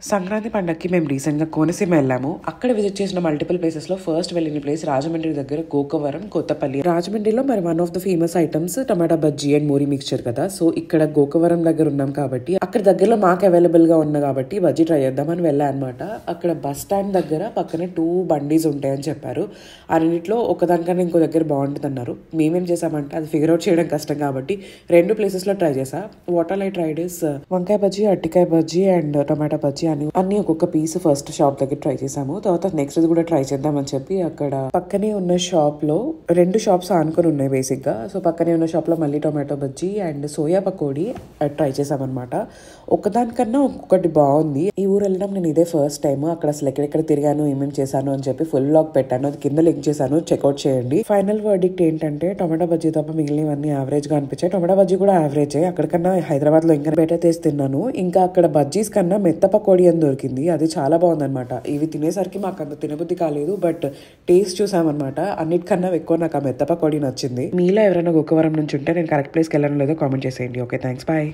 సంక్రాంతి పండగకి మేము రీసెంట్‌గా కోనసీమ వెళ్ళాము. అక్కడ విజిట్ చేసిన మల్టిపుల్ ప్లేసెస్‌లో ఫస్ట్ వెళ్ళిన ప్లేస్ రాజమండ్రి దగ్గర గోకవరం, కొత్తపల్లి. రాజమండ్రిలో మరి one of the famous items tomato bajji and muri mixture కదా. సో ఇక్కడ గోకవరం దగ్గర ఉన్నాం కాబట్టి అక్కడ దగ్గరలో మాకు అవైలబుల్‌గా ఉంది కాబట్టి బజ్జీ ట్రై చేద్దామని వెళ్ళా అనమాట. అక్కడ బస్ స్టాండ్ దగ్గర పక్కనే 2 బండీస్ ఉంటాయని చెప్పారు. ఆ రెండిట్లో ఒకదానికన్నా ఇంకో దగ్గర బాగుంటుందన్నారు. మేమేం చేసామంటే అది ఫిగర్ అవుట్ చేయడం కష్టం కాబట్టి 2 ప్లేసెస్‌లో ట్రై చేసా. What all I tried is వంకాయ బజ్జీ, అరటికాయ బజ్జీ అండ్ టమాటా బజ్జీ అన్ని ఒక్కొక్క పీస్ ఫస్ట్ షాప్ దగ్గర ట్రై చేసాము. తర్వాత నెక్స్ట్ కూడా ట్రై చేద్దామని చెప్పి అక్కడ పక్కనే ఉన్న షాప్ లో 2 షాప్స్ ఆనుకొని ఉన్నాయి బేసిక్ గా. సో పక్కనే ఉన్న షాప్ లో మళ్ళీ tomato bajji and soya pakodi try చేసామన్నమాట. ఒకదానికన్నా ఒక్కొక్కటి బాగుంది. ఈ ఊరు వెళ్ళడం నేను ఇదే ఫస్ట్ టైం. అక్కడ అసలు ఎక్కడెక్కడ తిరిగాను, ఏమేమి చేశాను అని చెప్పి ఫుల్ లాగ్ పెట్టాను. అది కింద లింక్ చేశాను, చెక్అౌట్ చేయండి. ఫైనల్ వర్డిక్ట్ ఏంటంటే టొమాటో బజ్జీ తప్ప మిగిలినవన్నీ యావరేజ్ గా అనిపించాయి. టొమాటో బజ్జీ కూడా యావరేజ్. అక్కడికన్నా హైదరాబాద్ లో ఇంకా బెటర్ టేస్ట్ తిన్నాను. ఇంకా అక్కడ బజ్జీస్ కన్నా మెత్త పకోడీ అని దొరికింది. అది చాలా బాగుందన్నమాట. ఇవి తినేసరికి మాకు అంత తినబుద్ధి కాలేదు, బట్ టేస్ట్ చూసామన్నమాట. అన్నిటికన్నా ఎక్కువ నాకు ఆ మెత్త పకోడీ నచ్చింది. మీలో ఎవరైనా గోకవరం నుంచి ఉంటే నేను కరెక్ట్ ప్లేస్కి వెళ్ళడం లేదో కామెంట్ చేసేయండి. Okay, thanks, bye.